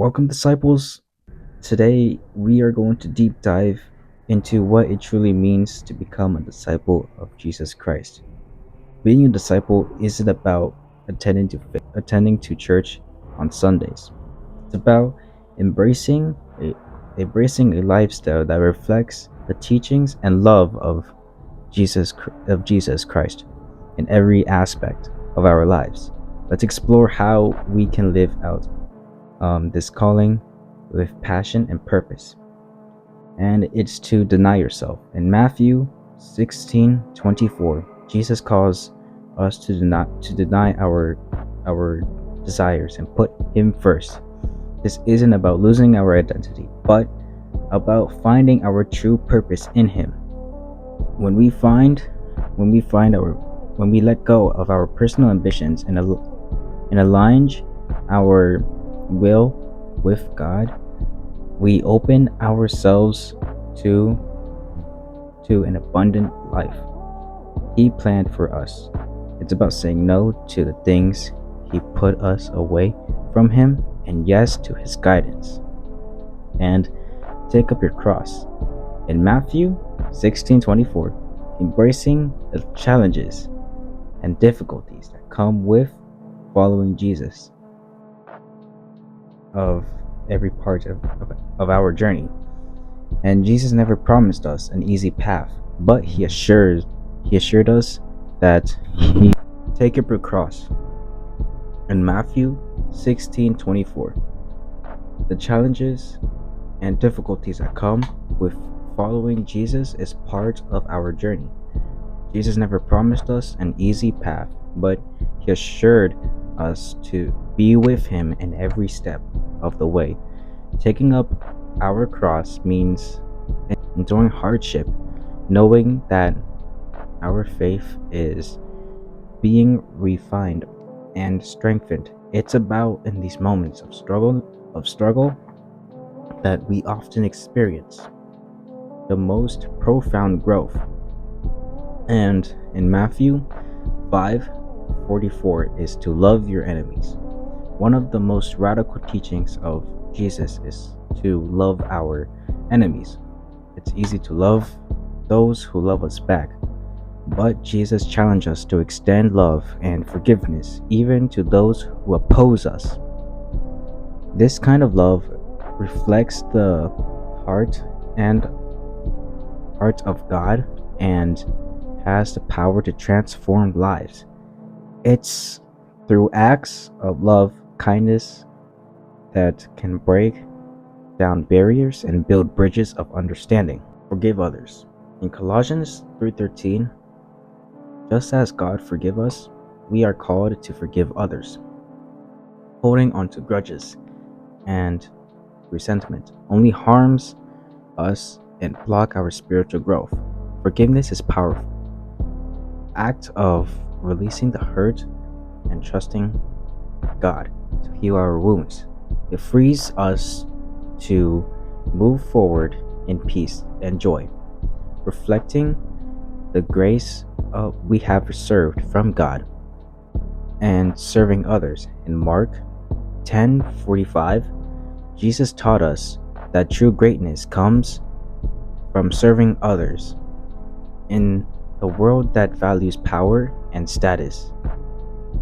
Welcome, disciples. Today, we are going to deep dive into what it truly means to become a disciple of Jesus Christ. Being a disciple isn't about attending to church on Sundays. It's about embracing a, embracing a lifestyle that reflects the teachings and love of Jesus Christ in every aspect of our lives. Let's explore how we can live out this calling with passion and purpose. And it's to deny yourself. In Matthew 16:24, Jesus calls us to deny our desires and put him first. This isn't about losing our identity, but about finding our true purpose in him. When we find when we find our when we let go of our personal ambitions and align our will with God, we open ourselves to an abundant life He planned for us. It's about saying no to the things He put us away from Him and yes to His guidance. And take up your cross. In Matthew 16:24, embracing the challenges and difficulties that come with following Jesus of every part of our journey. And Jesus never promised us an easy path, but he assured us that he take up your cross. In Matthew 16:24, the challenges and difficulties that come with following Jesus is part of our journey. Jesus never promised us an easy path, but he assured us to be with him in every step of the way. Taking up our cross means enduring hardship, knowing that our faith is being refined and strengthened. It's about in these moments of struggle that we often experience the most profound growth. And in Matthew 5:44 is to love your enemies. One of the most radical teachings of Jesus is to love our enemies. It's easy to love those who love us back, but Jesus challenged us to extend love and forgiveness even to those who oppose us. This kind of love reflects the heart of God and has the power to transform lives. It's through acts of love, kindness that can break down barriers and build bridges of understanding. Forgive others. In Colossians 3:13, just as God forgive us, we are called to forgive others. Holding on to grudges and resentment only harms us and block our spiritual growth. Forgiveness is powerful. Act of releasing the hurt and trusting God to heal our wounds. It frees us to move forward in peace and joy, reflecting the grace we have received from God and serving others. In Mark 10:45, Jesus taught us that true greatness comes from serving others. In a world that values power and status,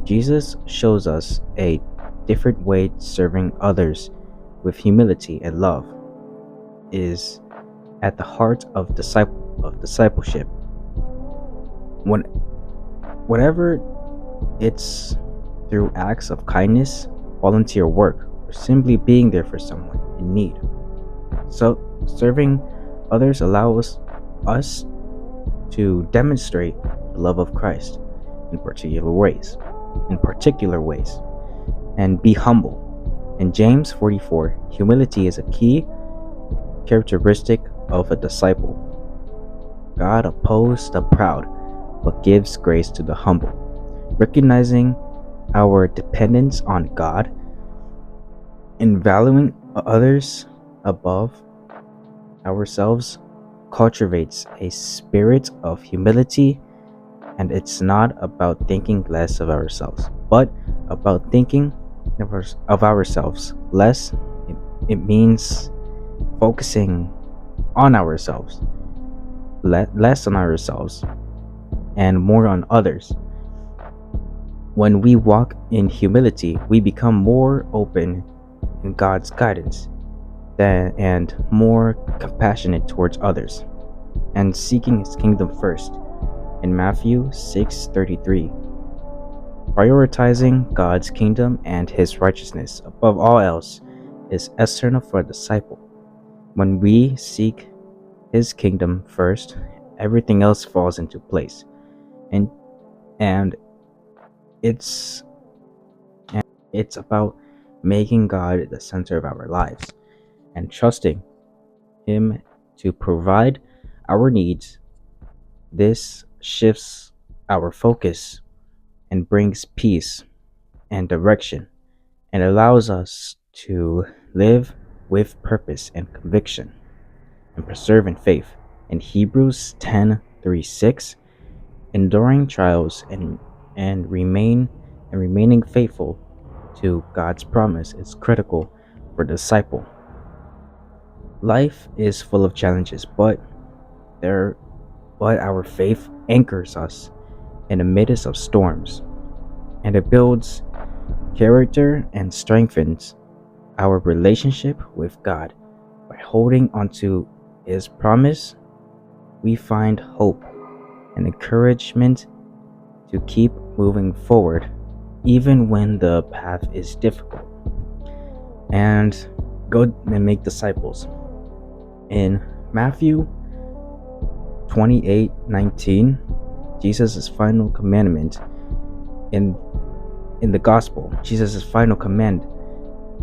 Jesus shows us a different way. Serving others with humility and love is at the heart of discipleship. Whatever it's through acts of kindness, volunteer work, or simply being there for someone in need. So serving others allows us to demonstrate the love of Christ in particular ways, and be humble. In James 4:4, humility is a key characteristic of a disciple. God opposes the proud, but gives grace to the humble. Recognizing our dependence on God and valuing others above ourselves cultivates a spirit of humility, and it's not about thinking less of ourselves, but about thinking of ourselves less It means focusing on ourselves, less on ourselves, and more on others. When we walk in humility, we become more open in God's guidance and more compassionate towards others, and seeking His kingdom first. In Matthew 6:33, prioritizing God's kingdom and His righteousness above all else is essential for a disciple. When we seek His kingdom first, everything else falls into place. And and it's it's about making God the center of our lives and trusting Him to provide our needs. This shifts our focus and brings peace and direction and allows us to live with purpose and conviction and preserve in faith. In Hebrews 10:3-6, enduring trials and remaining faithful to God's promise is critical for the disciple. Life is full of challenges, but our faith anchors us in the midst of storms, and it builds character and strengthens our relationship with God. By holding onto His promise, we find hope and encouragement to keep moving forward even when the path is difficult. And go and make disciples. In Matthew 28:19, Jesus' final commandment in the gospel, Jesus' final command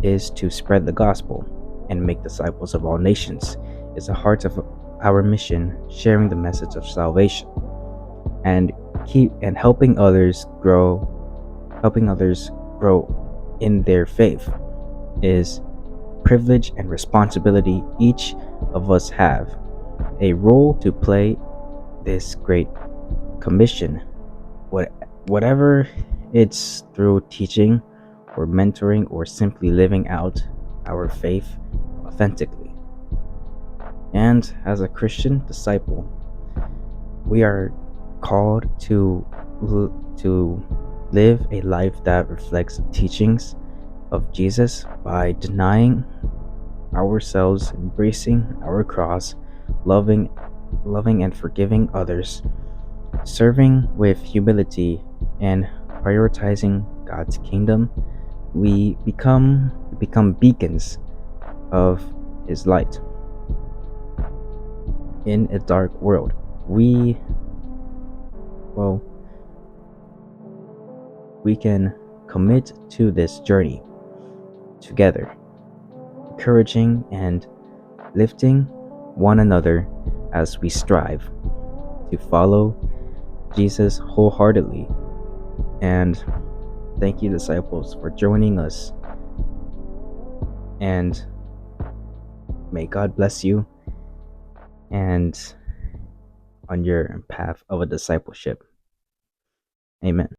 is to spread the gospel and make disciples of all nations. It's the heart of our mission, sharing the message of salvation and helping others grow in their faith is privilege and responsibility. Each of us have a role to play this great commission, whatever it's through teaching or mentoring or simply living out our faith authentically. And as a Christian disciple, we are called to live a life that reflects the teachings of Jesus by denying ourselves, embracing our cross, loving and forgiving others, serving with humility, and prioritizing God's kingdom. We become beacons of His light in a dark world. We can commit to this journey together, encouraging and lifting one another as we strive to follow Jesus wholeheartedly. And thank you, disciples, for joining us. And may God bless you and on your path of a discipleship. Amen.